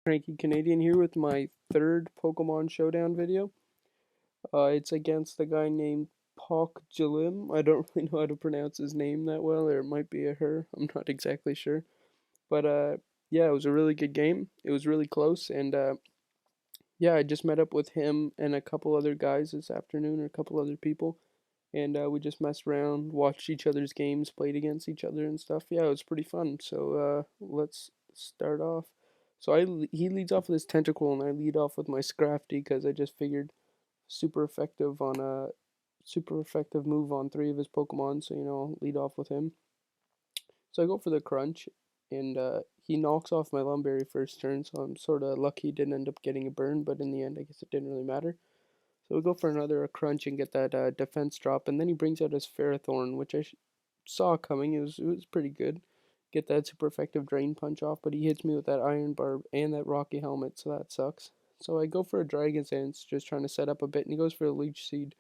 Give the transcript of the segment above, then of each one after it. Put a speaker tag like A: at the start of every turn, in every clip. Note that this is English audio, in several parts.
A: Cranky Canadian here with my third Pokemon Showdown video. It's against a guy named Pok Jalim. I don't really know how to pronounce his name that well, or it might be a her. I'm not exactly sure. But yeah, it was a really good game. It was really close, and yeah, I just met up with him and a couple other guys this afternoon, or a couple other people, and we just messed around, watched each other's games, played against each other and stuff. Yeah, it was pretty fun. So let's start off. So he leads off with his tentacle, and I lead off with my Scrafty because I just figured super effective on a super effective move on three of his Pokemon. So I'll lead off with him. So I go for the Crunch, and he knocks off my Lumberry first turn. So I'm sort of lucky he didn't end up getting a burn, but in the end, I guess it didn't really matter. So we go for another crunch and get that defense drop, and then he brings out his Ferrothorn, which I saw coming. It was pretty good. Get that super effective Drain Punch off, but he hits me with that Iron Barb and that Rocky Helmet, so that sucks. So I go for a Dragon's Dance, just trying to set up a bit, and he goes for a Leech Seed.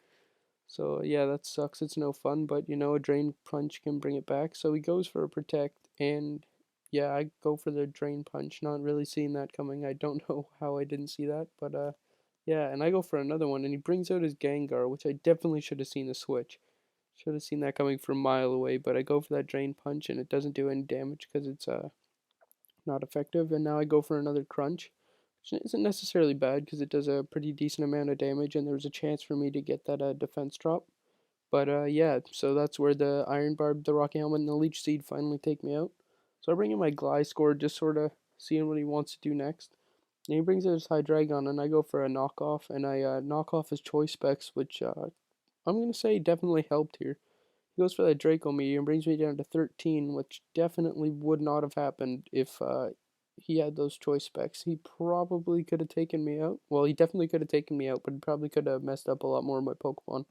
A: So yeah, that sucks. It's no fun, but a Drain Punch can bring it back. So he goes for a Protect, and yeah, I go for the Drain Punch, not really seeing that coming. I don't know how I didn't see that, but yeah, and I go for another one, and he brings out his Gengar, which I definitely should have seen the switch. Should have seen that coming from a mile away, but I go for that Drain Punch, and it doesn't do any damage because it's not effective. And now I go for another Crunch, which isn't necessarily bad because it does a pretty decent amount of damage, and there's a chance for me to get that defense drop. But yeah, so that's where the Iron Barb, the Rocky Helmet, and the Leech Seed finally take me out. So I bring in my Gliscor, just sort of seeing what he wants to do next. And he brings out his Hydreigon, and I go for a knockoff, and I knock off his Choice Specs, which I'm going to say definitely helped here. He goes for that Draco Meteor and brings me down to 13, which definitely would not have happened if he had those Choice Specs. He probably could have taken me out. Well, he definitely could have taken me out, but he probably could have messed up a lot more of my Pokemon.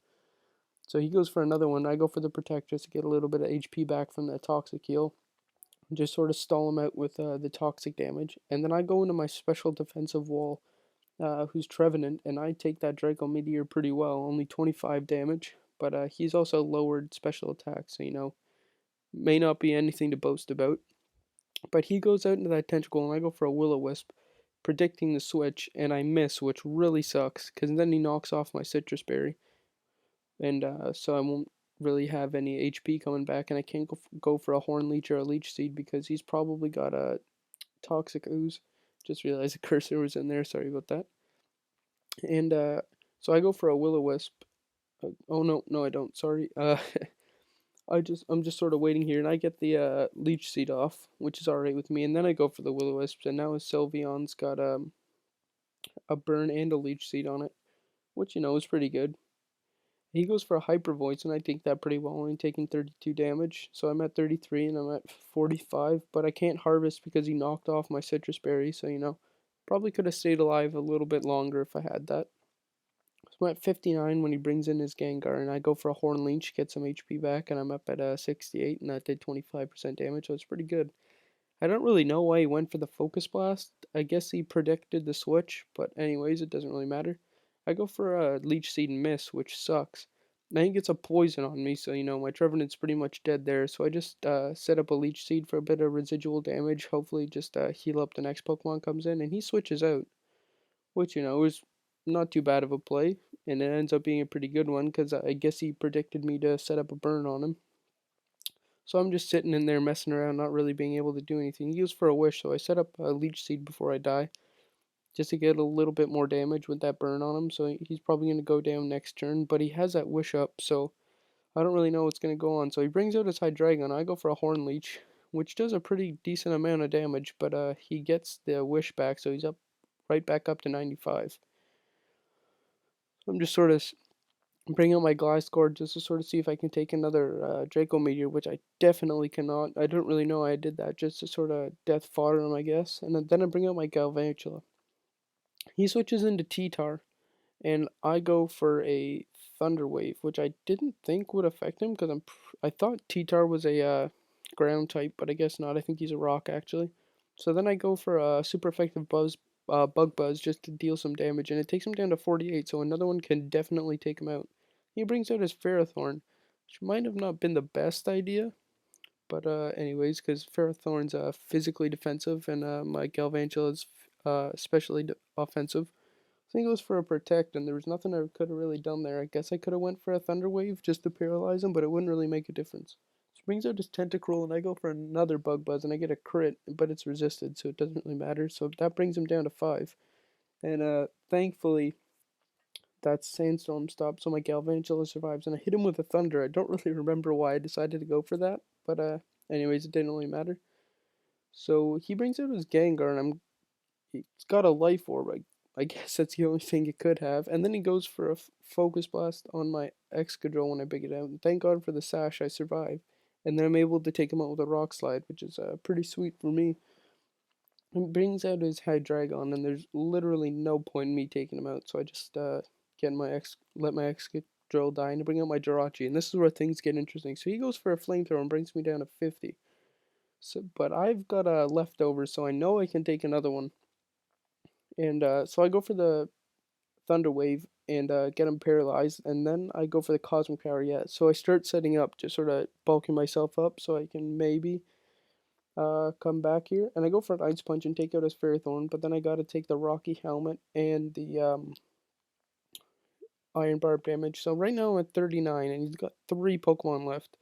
A: So he goes for another one. I go for the Protect just to get a little bit of HP back from that Toxic Heal. Just sort of stall him out with the toxic damage. And then I go into my special defensive wall, who's Trevenant, and I take that Draco Meteor pretty well, only 25 damage. But he's also lowered special attack, so may not be anything to boast about. But he goes out into that Tentacle, and I go for a Will-O-Wisp, predicting the switch, and I miss, which really sucks, because then he knocks off my Citrus Berry, and so I won't really have any HP coming back, and I can't go for a Horn Leech or a Leech Seed because he's probably got a Toxic Ooze. Just realized the cursor was in there, sorry about that. And so I go for a Will-O-Wisp. Oh no, I don't. Sorry. I'm just sort of waiting here, and I get the Leech Seed off, which is alright with me. And then I go for the Will-O-Wisp, and now his Sylveon's got a burn and a Leech Seed on it, which is pretty good. He goes for a Hyper Voice, and I take that pretty well, only taking 32 damage. So I'm at 33, and I'm at 45, but I can't harvest because he knocked off my Citrus Berry. So probably could have stayed alive a little bit longer if I had that. So I'm at 59 when he brings in his Gengar, and I go for a Horn Leech, get some HP back, and I'm up at 68, and that did 25% damage, so it's pretty good. I don't really know why he went for the Focus Blast. I guess he predicted the switch, but anyways, it doesn't really matter. I go for a Leech Seed and miss, which sucks. Now he gets a poison on me, so my Trevenant's pretty much dead there. So I just set up a Leech Seed for a bit of residual damage. Hopefully, just heal up the next Pokemon comes in, and he switches out, which was not too bad of a play, and it ends up being a pretty good one because I guess he predicted me to set up a burn on him. So I'm just sitting in there messing around, not really being able to do anything. He goes for a Wish, so I set up a Leech Seed before I die, just to get a little bit more damage with that burn on him. So he's probably going to go down next turn, but he has that Wish up, so I don't really know what's going to go on. So he brings out his Hydreigon. I go for a Horn Leech, which does a pretty decent amount of damage, but he gets the Wish back, so he's up right back up to 95. So I'm just sort of bring out my Gliscor just to sort of see if I can take another Draco Meteor, which I definitely cannot. I don't really know why I did that, just to sort of death fodder him, I guess. And then I bring out my Galvantula. He switches into T-Tar, and I go for a Thunder Wave, which I didn't think would affect him because I thought T-Tar was a ground type, but I guess not. I think he's a rock actually. So then I go for a super effective Bug Buzz just to deal some damage, and it takes him down to 48. So another one can definitely take him out. He brings out his Ferrothorn, which might have not been the best idea, but anyways, because Ferrothorn's physically defensive, and my Galvantula is especially offensive. I think it goes for a protect, and there was nothing I could have really done there. I guess I could have went for a thunder wave just to paralyze him, but it wouldn't really make a difference. So brings out his tentacruel, and I go for another bug buzz, and I get a crit, but it's resisted, so it doesn't really matter. So that brings him down to 5. And thankfully that sandstorm stops, so my Galvantula survives, and I hit him with a thunder. I don't really remember why I decided to go for that, but anyways, it didn't really matter. So he brings out his Gengar, and it's got a life orb. I guess that's the only thing it could have. And then he goes for a focus blast on my Excadrill when I big it out. And thank God for the sash, I survive. And then I'm able to take him out with a rock slide, which is pretty sweet for me. It brings out his Hydreigon, and there's literally no point in me taking him out. So I just let my Excadrill die and bring out my Jirachi. And this is where things get interesting. So he goes for a flamethrower and brings me down to 50. So, but I've got a leftover, so I know I can take another one. And so I go for the Thunder Wave and get him paralyzed, and then I go for the Cosmic Power. Yeah, so I start setting up, just sort of bulking myself up so I can maybe come back here. And I go for an Ice Punch and take out his Ferrothorn, but then I gotta take the Rocky Helmet and the Iron Barb damage. So right now I'm at 39, and he's got 3 Pokemon left.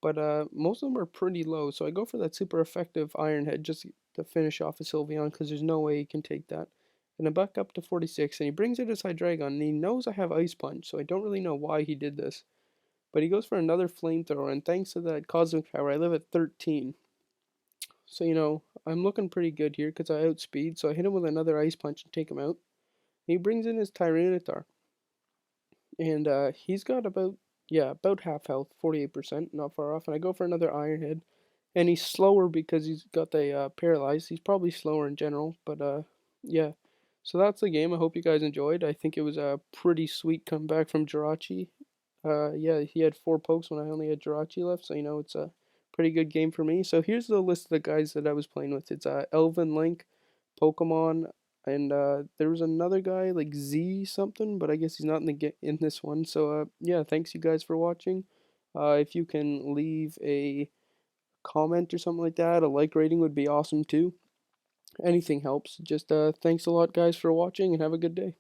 A: But most of them are pretty low, so I go for that super effective Iron Head just to finish off a Sylveon, because there's no way he can take that. And I'm back up to 46, and he brings out his Hydreigon, and he knows I have Ice Punch, so I don't really know why he did this. But he goes for another Flamethrower, and thanks to that Cosmic Power, I live at 13. So, I'm looking pretty good here, because I outspeed, so I hit him with another Ice Punch and take him out. And he brings in his Tyranitar, and he's got about half health, 48%, not far off. And I go for another Iron Head, and he's slower because he's got the paralyzed. He's probably slower in general, but yeah. So that's the game. I hope you guys enjoyed. I think it was a pretty sweet comeback from Jirachi. Yeah, he had 4 pokes when I only had Jirachi left, so it's a pretty good game for me. So here's the list of the guys that I was playing with. It's Elvin Link, Pokemon, and there was another guy like Z something, but I guess he's not in this one. So yeah, thanks you guys for watching. If you can leave a comment or something like that, a like rating would be awesome too. Anything helps. Just thanks a lot guys for watching, and have a good day.